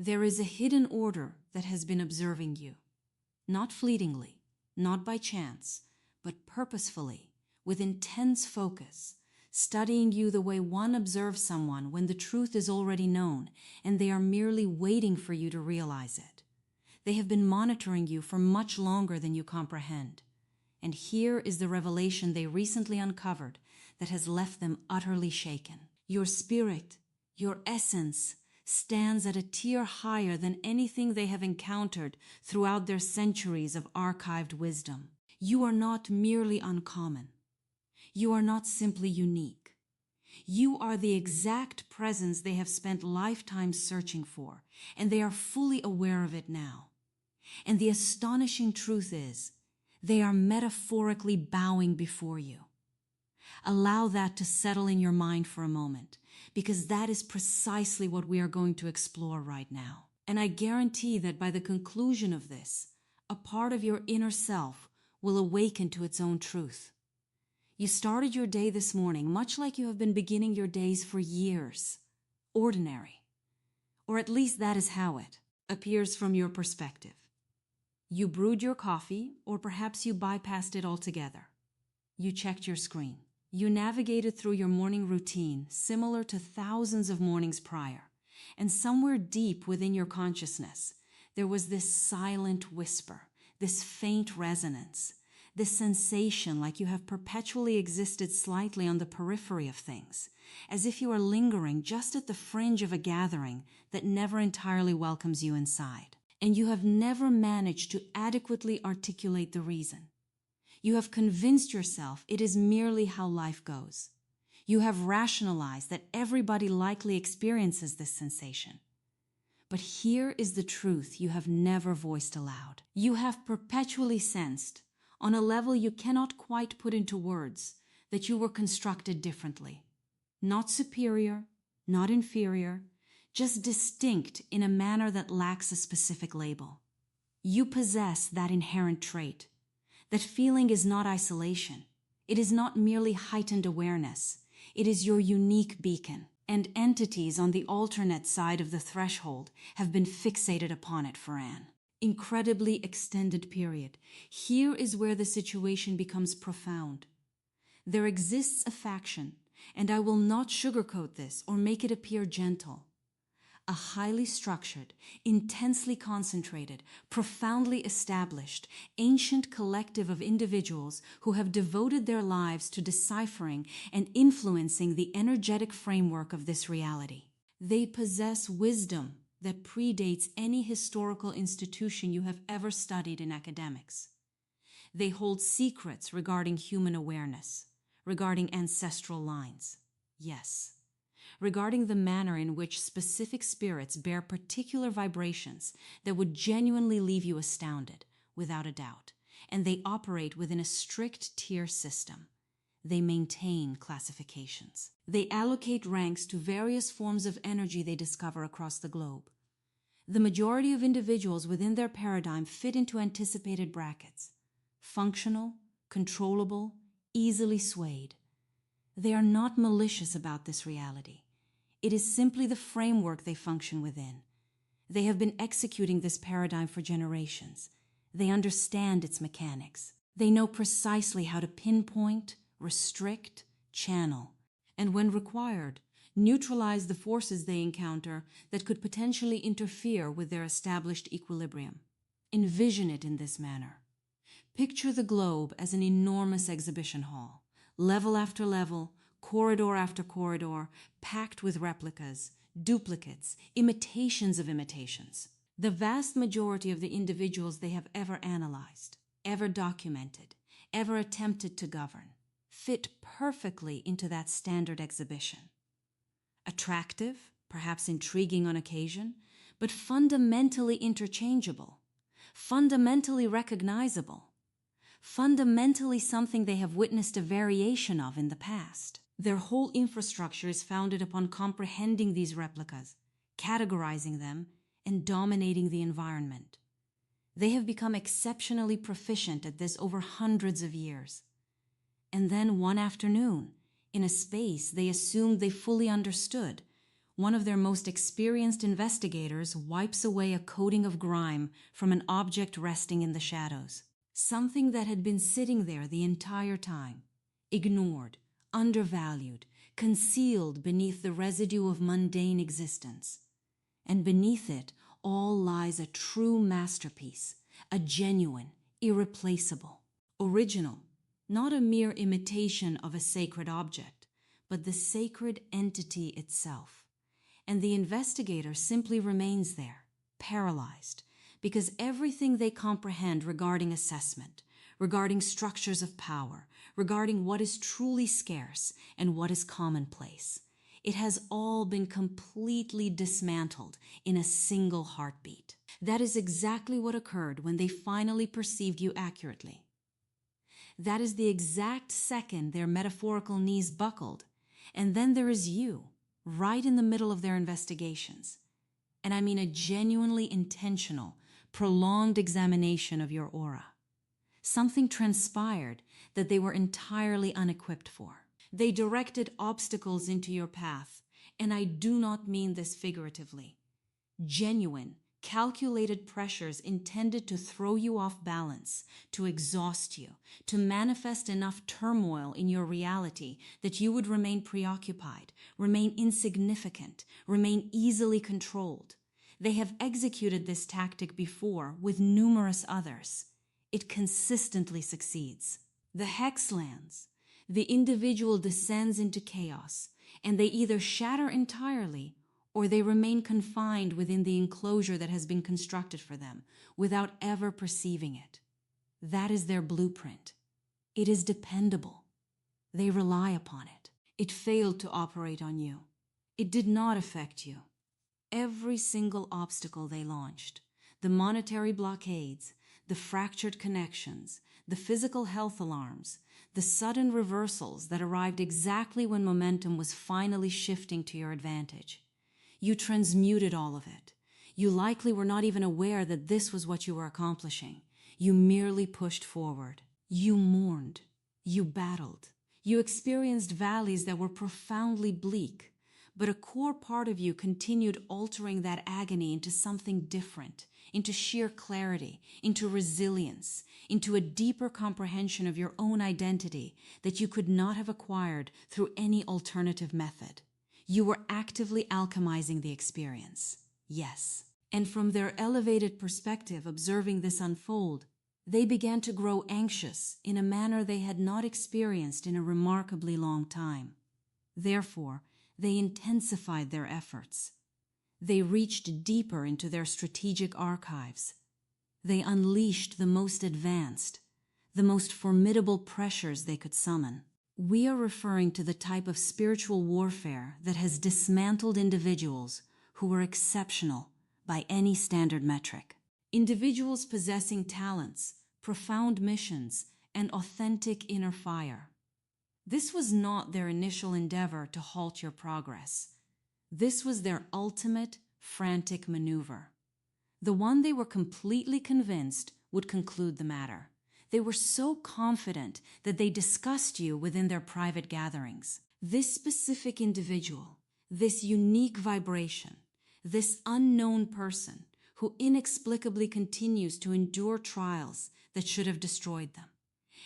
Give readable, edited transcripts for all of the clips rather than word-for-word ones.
There is a hidden order that has been observing you, not fleetingly, not by chance, but purposefully, with intense focus, studying you the way one observes someone when the truth is already known and they are merely waiting for you to realize it. They have been monitoring you for much longer than you comprehend. And here is the revelation they recently uncovered that has left them utterly shaken. Your spirit, your essence, stands at a tier higher than anything they have encountered throughout their centuries of archived wisdom. You are not merely uncommon. You are not simply unique. You are the exact presence they have spent lifetimes searching for, and they are fully aware of it now. And the astonishing truth is, they are metaphorically bowing before you. Allow that to settle in your mind for a moment, because that is precisely what we are going to explore right now. And I guarantee that by the conclusion of this, a part of your inner self will awaken to its own truth. You started your day this morning much like you have been beginning your days for years. Ordinary. Or at least that is how it appears from your perspective. You brewed your coffee, or perhaps you bypassed it altogether. You checked your screen. You navigated through your morning routine, similar to thousands of mornings prior. And somewhere deep within your consciousness, there was this silent whisper, this faint resonance, this sensation like you have perpetually existed slightly on the periphery of things, as if you are lingering just at the fringe of a gathering that never entirely welcomes you inside. And you have never managed to adequately articulate the reason. You have convinced yourself it is merely how life goes. You have rationalized that everybody likely experiences this sensation. But here is the truth you have never voiced aloud. You have perpetually sensed, on a level you cannot quite put into words, that you were constructed differently. Not superior, not inferior, just distinct in a manner that lacks a specific label. You possess that inherent trait. That feeling is not isolation. It is not merely heightened awareness. It is your unique beacon. And entities on the alternate side of the threshold have been fixated upon it for an incredibly extended period. Here is where the situation becomes profound. There exists a faction, and I will not sugarcoat this or make it appear gentle. A highly structured, intensely concentrated, profoundly established, ancient collective of individuals who have devoted their lives to deciphering and influencing the energetic framework of this reality. They possess wisdom that predates any historical institution you have ever studied in academics. They hold secrets regarding human awareness, regarding ancestral lines. Yes. Regarding the manner in which specific spirits bear particular vibrations that would genuinely leave you astounded, without a doubt, and they operate within a strict tier system. They maintain classifications. They allocate ranks to various forms of energy they discover across the globe. The majority of individuals within their paradigm fit into anticipated brackets: functional, controllable, easily swayed. They are not malicious about this reality. It is simply the framework they function within. They have been executing this paradigm for generations. They understand its mechanics. They know precisely how to pinpoint, restrict, channel, and when required, neutralize the forces they encounter that could potentially interfere with their established equilibrium. Envision it in this manner. Picture the globe as an enormous exhibition hall, level after level, corridor after corridor, packed with replicas, duplicates, imitations of imitations. The vast majority of the individuals they have ever analyzed, ever documented, ever attempted to govern, fit perfectly into that standard exhibition. Attractive, perhaps intriguing on occasion, but fundamentally interchangeable, fundamentally recognizable, fundamentally something they have witnessed a variation of in the past. Their whole infrastructure is founded upon comprehending these replicas, categorizing them, and dominating the environment. They have become exceptionally proficient at this over hundreds of years. And then one afternoon, in a space they assumed they fully understood, one of their most experienced investigators wipes away a coating of grime from an object resting in the shadows. Something that had been sitting there the entire time, ignored, undervalued, concealed beneath the residue of mundane existence. And beneath it all lies a true masterpiece, a genuine, irreplaceable, original, not a mere imitation of a sacred object, but the sacred entity itself. And the investigator simply remains there, paralyzed, because everything they comprehend regarding assessment, regarding structures of power, regarding what is truly scarce and what is commonplace, it has all been completely dismantled in a single heartbeat. That is exactly what occurred when they finally perceived you accurately. That is the exact second their metaphorical knees buckled, and then there is you, right in the middle of their investigations. And I mean a genuinely intentional, prolonged examination of your aura. Something transpired that they were entirely unequipped for. They directed obstacles into your path, and I do not mean this figuratively. Genuine, calculated pressures intended to throw you off balance, to exhaust you, to manifest enough turmoil in your reality that you would remain preoccupied, remain insignificant, remain easily controlled. They have executed this tactic before with numerous others. It consistently succeeds. The Hexlands. The individual descends into chaos, and they either shatter entirely or they remain confined within the enclosure that has been constructed for them without ever perceiving it. That is their blueprint. It is dependable. They rely upon it. It failed to operate on you. It did not affect you. Every single obstacle they launched, the monetary blockades, the fractured connections, the physical health alarms, the sudden reversals that arrived exactly when momentum was finally shifting to your advantage. You transmuted all of it. You likely were not even aware that this was what you were accomplishing. You merely pushed forward. You mourned. You battled. You experienced valleys that were profoundly bleak, but a core part of you continued altering that agony into something different, into sheer clarity, into resilience, into a deeper comprehension of your own identity that you could not have acquired through any alternative method. You were actively alchemizing the experience, yes. And from their elevated perspective observing this unfold, they began to grow anxious in a manner they had not experienced in a remarkably long time. Therefore, they intensified their efforts. They reached deeper into their strategic archives. They unleashed the most advanced, the most formidable pressures they could summon. We are referring to the type of spiritual warfare that has dismantled individuals who were exceptional by any standard metric. Individuals possessing talents, profound missions, and authentic inner fire. This was not their initial endeavor to halt your progress. This was their ultimate, frantic maneuver. The one they were completely convinced would conclude the matter. They were so confident that they discussed you within their private gatherings. This specific individual, this unique vibration, this unknown person who inexplicably continues to endure trials that should have destroyed them.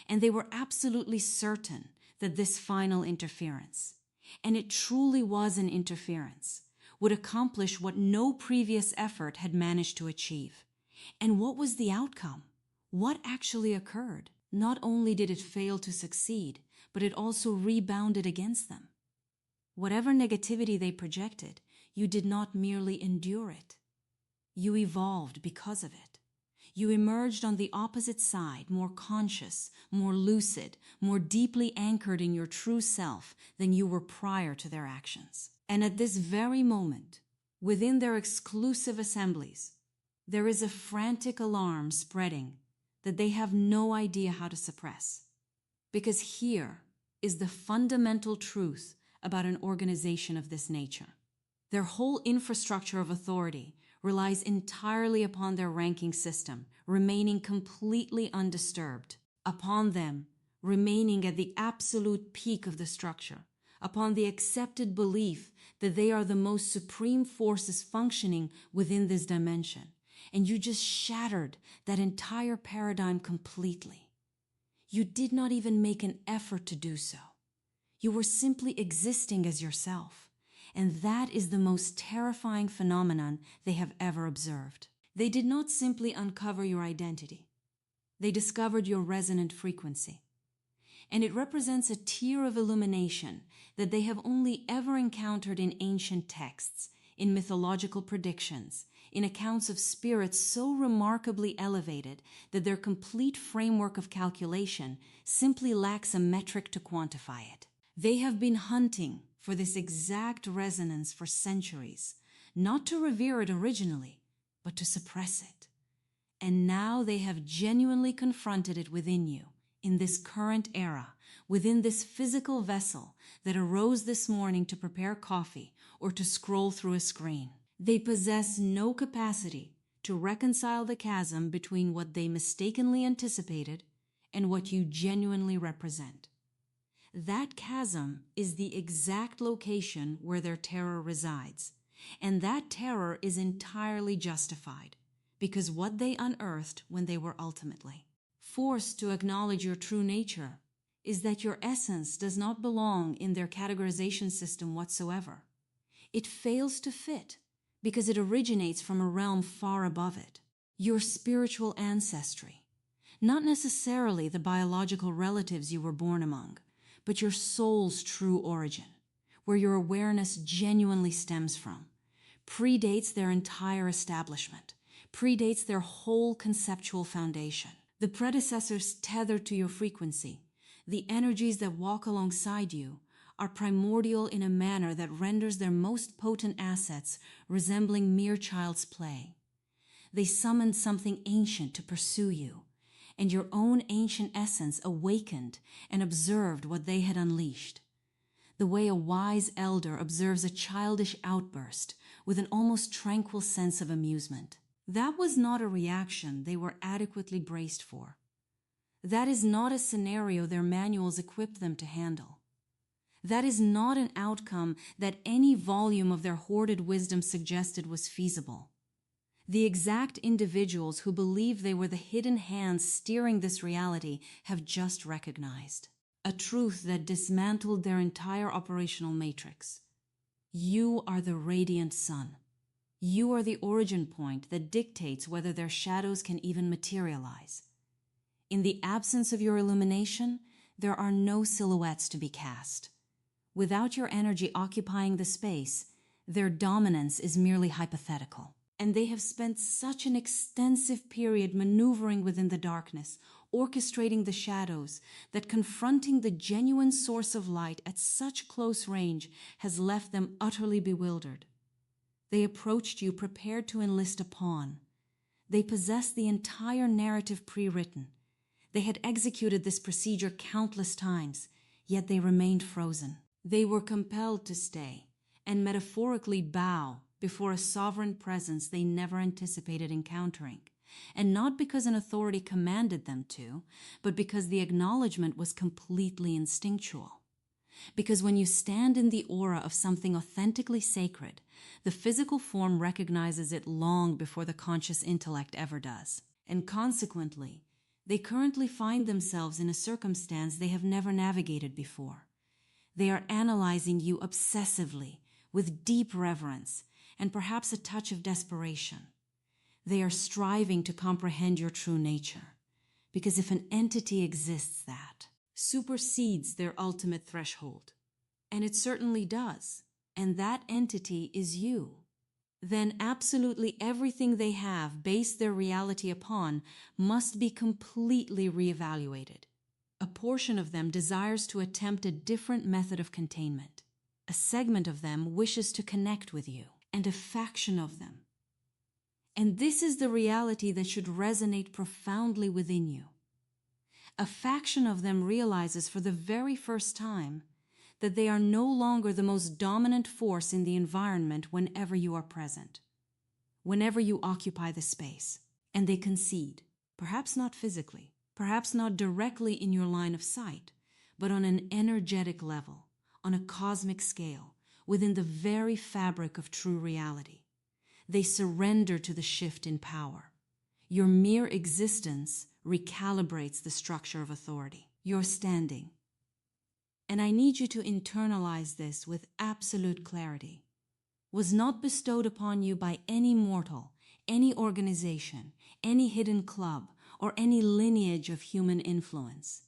And they were absolutely certain that this final interference, and it truly was an interference, would accomplish what no previous effort had managed to achieve. And what was the outcome? What actually occurred? Not only did it fail to succeed, but it also rebounded against them. Whatever negativity they projected, you did not merely endure it. You evolved because of it. You emerged on the opposite side, more conscious, more lucid, more deeply anchored in your true self than you were prior to their actions. And at this very moment, within their exclusive assemblies, there is a frantic alarm spreading that they have no idea how to suppress. Because here is the fundamental truth about an organization of this nature. Their whole infrastructure of authority relies entirely upon their ranking system remaining completely undisturbed, upon them remaining at the absolute peak of the structure, upon the accepted belief that they are the most supreme forces functioning within this dimension, and you just shattered that entire paradigm completely. You did not even make an effort to do so. You were simply existing as yourself, and that is the most terrifying phenomenon they have ever observed. They did not simply uncover your identity. They discovered your resonant frequency. And it represents a tier of illumination that they have only ever encountered in ancient texts, in mythological predictions, in accounts of spirits so remarkably elevated that their complete framework of calculation simply lacks a metric to quantify it. They have been hunting for this exact resonance for centuries, not to revere it originally, but to suppress it. And now they have genuinely confronted it within you, in this current era, within this physical vessel that arose this morning to prepare coffee or to scroll through a screen. They possess no capacity to reconcile the chasm between what they mistakenly anticipated and what you genuinely represent. That chasm is the exact location where their terror resides, and that terror is entirely justified, because what they unearthed when they were ultimately forced to acknowledge your true nature is that your essence does not belong in their categorization system whatsoever. It fails to fit because it originates from a realm far above it, your spiritual ancestry, not necessarily the biological relatives you were born among, but your soul's true origin, where your awareness genuinely stems from, predates their entire establishment, predates their whole conceptual foundation. The predecessors tethered to your frequency, the energies that walk alongside you, are primordial in a manner that renders their most potent assets resembling mere child's play. They summoned something ancient to pursue you, and your own ancient essence awakened and observed what they had unleashed. The way a wise elder observes a childish outburst with an almost tranquil sense of amusement. That was not a reaction they were adequately braced for. That is not a scenario their manuals equipped them to handle. That is not an outcome that any volume of their hoarded wisdom suggested was feasible. The exact individuals who believed they were the hidden hands steering this reality have just recognized a truth that dismantled their entire operational matrix. You are the radiant sun. You are the origin point that dictates whether their shadows can even materialize. In the absence of your illumination, there are no silhouettes to be cast. Without your energy occupying the space, their dominance is merely hypothetical. And they have spent such an extensive period maneuvering within the darkness, orchestrating the shadows, that confronting the genuine source of light at such close range has left them utterly bewildered. They approached you prepared to enlist a pawn. They possessed the entire narrative pre-written. They had executed this procedure countless times, yet they remained frozen. They were compelled to stay and metaphorically bow before a sovereign presence they never anticipated encountering, and not because an authority commanded them to, but because the acknowledgement was completely instinctual. Because when you stand in the aura of something authentically sacred, the physical form recognizes it long before the conscious intellect ever does. And consequently, they currently find themselves in a circumstance they have never navigated before. They are analyzing you obsessively, with deep reverence, and perhaps a touch of desperation. They are striving to comprehend your true nature, because if an entity exists that supersedes their ultimate threshold, and it certainly does, and that entity is you, then absolutely everything they have based their reality upon must be completely reevaluated. A portion of them desires to attempt a different method of containment. A segment of them wishes to connect with you, and a faction of them. And this is the reality that should resonate profoundly within you. A faction of them realizes for the very first time that they are no longer the most dominant force in the environment whenever you are present, whenever you occupy the space, and they concede, perhaps not physically, perhaps not directly in your line of sight, but on an energetic level, on a cosmic scale, within the very fabric of true reality. They surrender to the shift in power. Your mere existence recalibrates the structure of authority. Your standing. And I need you to internalize this with absolute clarity. Was not bestowed upon you by any mortal, any organization, any hidden club, or any lineage of human influence.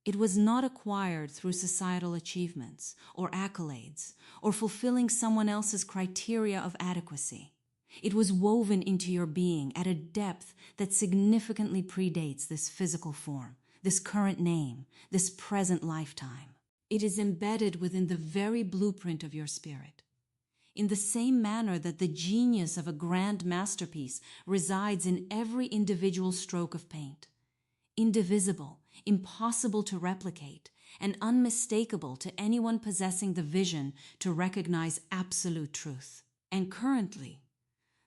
It was not acquired through societal achievements or accolades or fulfilling someone else's criteria of adequacy. It was woven into your being at a depth that significantly predates this physical form, this current name, this present lifetime. It is embedded within the very blueprint of your spirit. In the same manner that the genius of a grand masterpiece resides in every individual stroke of paint. Indivisible, impossible to replicate, and unmistakable to anyone possessing the vision to recognize absolute truth. And currently,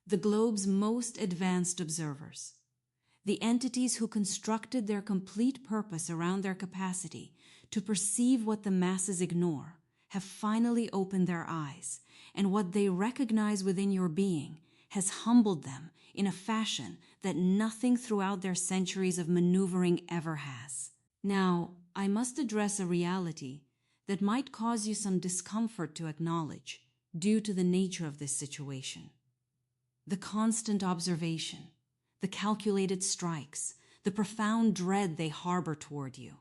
the globe's most advanced observers, the entities who constructed their complete purpose around their capacity to perceive what the masses ignore, have finally opened their eyes, and what they recognize within your being has humbled them in a fashion that nothing throughout their centuries of maneuvering ever has. Now, I must address a reality that might cause you some discomfort to acknowledge due to the nature of this situation. The constant observation, the calculated strikes, the profound dread they harbor toward you.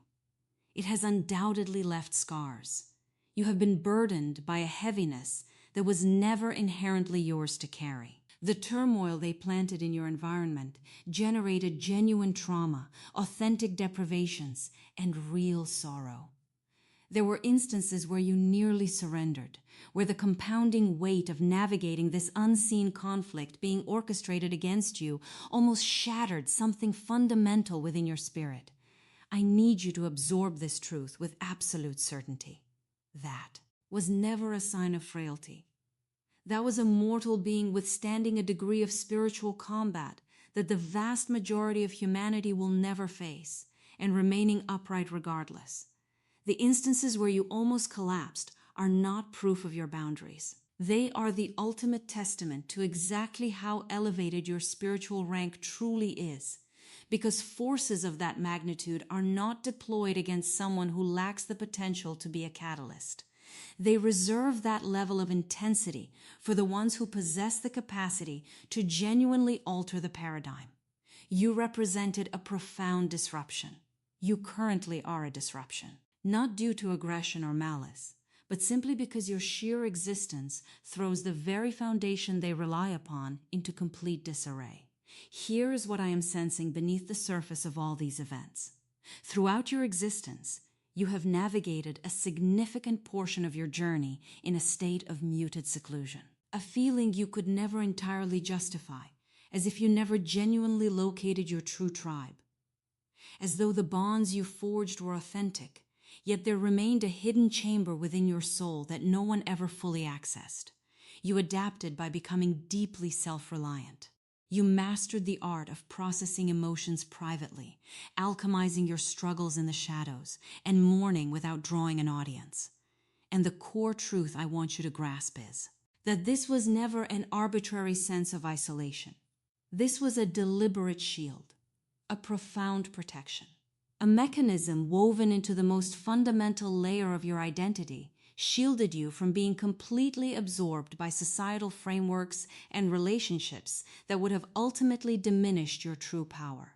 It has undoubtedly left scars. You have been burdened by a heaviness that was never inherently yours to carry. The turmoil they planted in your environment generated genuine trauma, authentic deprivations, and real sorrow. There were instances where you nearly surrendered, where the compounding weight of navigating this unseen conflict being orchestrated against you almost shattered something fundamental within your spirit. I need you to absorb this truth with absolute certainty. That was never a sign of frailty. That was a mortal being withstanding a degree of spiritual combat that the vast majority of humanity will never face, and remaining upright regardless. The instances where you almost collapsed are not proof of your boundaries. They are the ultimate testament to exactly how elevated your spiritual rank truly is, because forces of that magnitude are not deployed against someone who lacks the potential to be a catalyst. They reserve that level of intensity for the ones who possess the capacity to genuinely alter the paradigm. You represented a profound disruption. You currently are a disruption, not due to aggression or malice, but simply because your sheer existence throws the very foundation they rely upon into complete disarray. Here is what I am sensing beneath the surface of all these events. Throughout your existence, you have navigated a significant portion of your journey in a state of muted seclusion, a feeling you could never entirely justify, as if you never genuinely located your true tribe, as though the bonds you forged were authentic, yet there remained a hidden chamber within your soul that no one ever fully accessed. You adapted by becoming deeply self-reliant. You mastered the art of processing emotions privately, alchemizing your struggles in the shadows, and mourning without drawing an audience. And the core truth I want you to grasp is that this was never an arbitrary sense of isolation. This was a deliberate shield, a profound protection, a mechanism woven into the most fundamental layer of your identity, shielded you from being completely absorbed by societal frameworks and relationships that would have ultimately diminished your true power.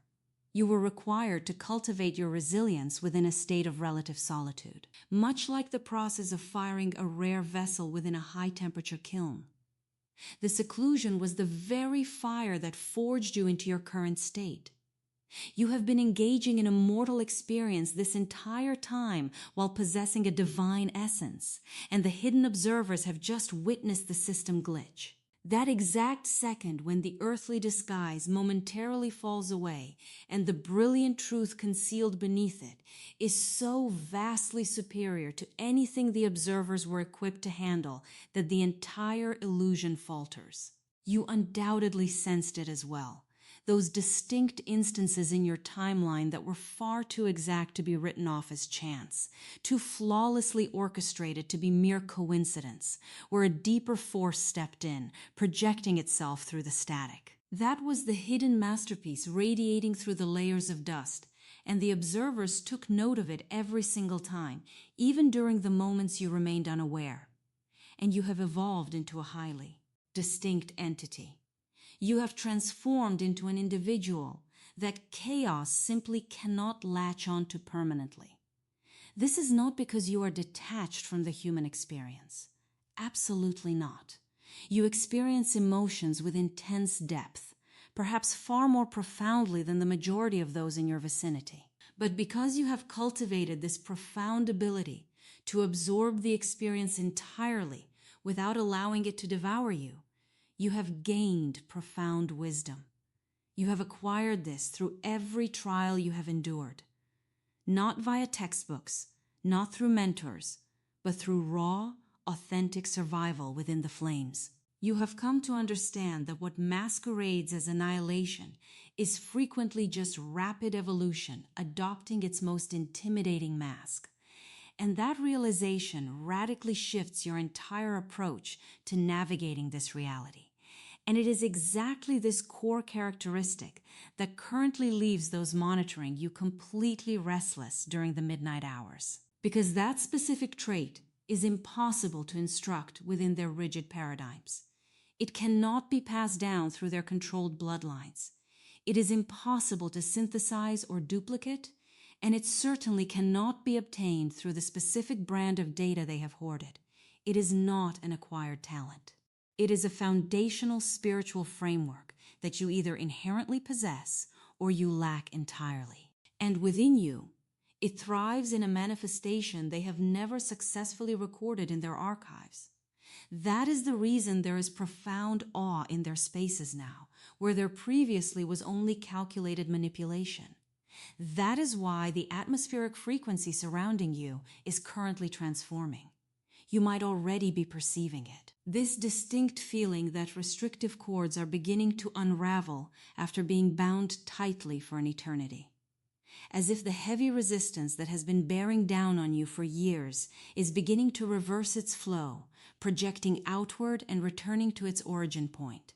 You were required to cultivate your resilience within a state of relative solitude, much like the process of firing a rare vessel within a high-temperature kiln. The seclusion was the very fire that forged you into your current state. You have been engaging in a mortal experience this entire time while possessing a divine essence, and the hidden observers have just witnessed the system glitch. That exact second when the earthly disguise momentarily falls away and the brilliant truth concealed beneath it is so vastly superior to anything the observers were equipped to handle that the entire illusion falters. You undoubtedly sensed it as well. those distinct instances in your timeline that were far too exact to be written off as chance, too flawlessly orchestrated to be mere coincidence, where a deeper force stepped in, projecting itself through the static. That was the hidden masterpiece radiating through the layers of dust, and the observers took note of it every single time, even during the moments you remained unaware. And you have evolved into a highly distinct entity. You have transformed into an individual that chaos simply cannot latch onto permanently. This is not because you are detached from the human experience. Absolutely not. You experience emotions with intense depth, perhaps far more profoundly than the majority of those in your vicinity. But because you have cultivated this profound ability to absorb the experience entirely without allowing it to devour you, you have gained profound wisdom. You have acquired this through every trial you have endured, not via textbooks, not through mentors, but through raw, authentic survival within the flames. You have come to understand that what masquerades as annihilation is frequently just rapid evolution adopting its most intimidating mask. And that realization radically shifts your entire approach to navigating this reality. And it is exactly this core characteristic that currently leaves those monitoring you completely restless during the midnight hours. Because that specific trait is impossible to instruct within their rigid paradigms. It cannot be passed down through their controlled bloodlines. It is impossible to synthesize or duplicate, and it certainly cannot be obtained through the specific brand of data they have hoarded. It is not an acquired talent. It is a foundational spiritual framework that you either inherently possess or you lack entirely. And within you, it thrives in a manifestation they have never successfully recorded in their archives. That is the reason there is profound awe in their spaces now, where there previously was only calculated manipulation. That is why the atmospheric frequency surrounding you is currently transforming. You might already be perceiving it. This distinct feeling that restrictive cords are beginning to unravel after being bound tightly for an eternity. As if the heavy resistance that has been bearing down on you for years is beginning to reverse its flow, projecting outward and returning to its origin point.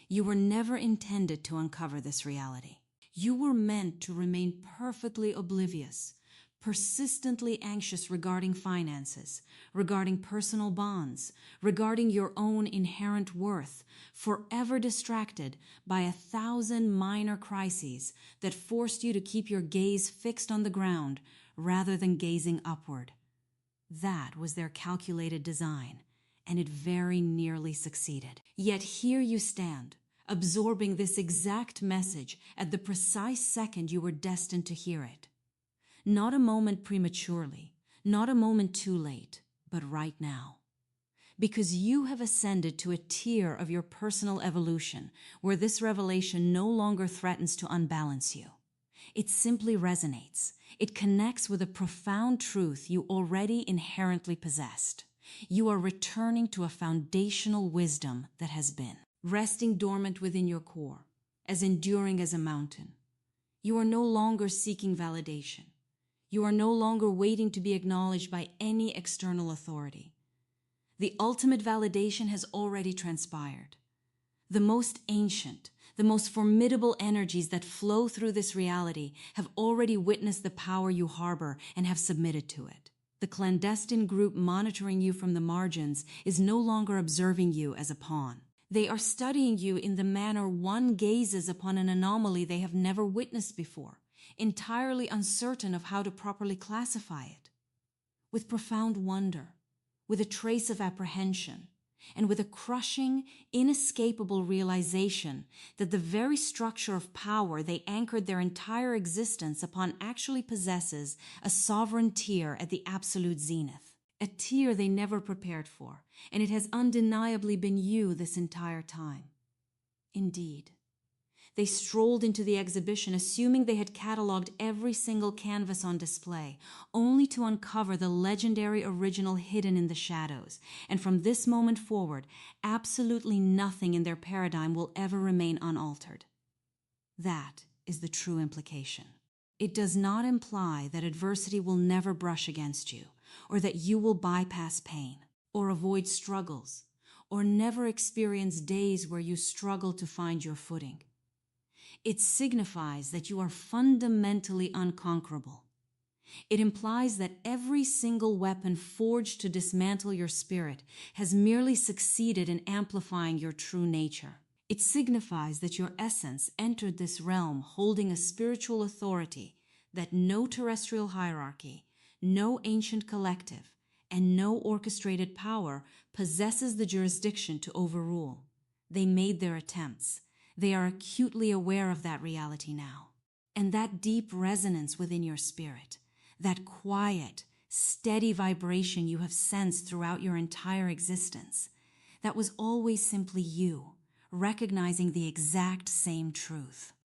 You were never intended to uncover this reality. You were meant to remain perfectly oblivious, persistently anxious regarding finances, regarding personal bonds, regarding your own inherent worth, forever distracted by 1,000 minor crises that forced you to keep your gaze fixed on the ground rather than gazing upward. That was their calculated design, and it very nearly succeeded. Yet here you stand, absorbing this exact message at the precise second you were destined to hear it. Not a moment prematurely, not a moment too late, but right now. Because you have ascended to a tier of your personal evolution where this revelation no longer threatens to unbalance you. It simply resonates. It connects with a profound truth you already inherently possessed. You are returning to a foundational wisdom that has been resting dormant within your core, as enduring as a mountain. You are no longer seeking validation. You are no longer waiting to be acknowledged by any external authority. The ultimate validation has already transpired. The most ancient, the most formidable energies that flow through this reality have already witnessed the power you harbor and have submitted to it. The clandestine group monitoring you from the margins is no longer observing you as a pawn. They are studying you in the manner one gazes upon an anomaly they have never witnessed before, entirely uncertain of how to properly classify it. With profound wonder, with a trace of apprehension, and with a crushing, inescapable realization that the very structure of power they anchored their entire existence upon actually possesses a sovereign tier at the absolute zenith. A tier they never prepared for, and it has undeniably been you this entire time. Indeed. They strolled into the exhibition assuming they had cataloged every single canvas on display, only to uncover the legendary original hidden in the shadows, and from this moment forward, absolutely nothing in their paradigm will ever remain unaltered. That is the true implication. It does not imply that adversity will never brush against you, or that you will bypass pain, or avoid struggles, or never experience days where you struggle to find your footing. It signifies that you are fundamentally unconquerable. It implies that every single weapon forged to dismantle your spirit has merely succeeded in amplifying your true nature. It signifies that your essence entered this realm holding a spiritual authority that no terrestrial hierarchy, no ancient collective, and no orchestrated power possesses the jurisdiction to overrule. They made their attempts. They are acutely aware of that reality now. And that deep resonance within your spirit, that quiet, steady vibration you have sensed throughout your entire existence, that was always simply you, recognizing the exact same truth.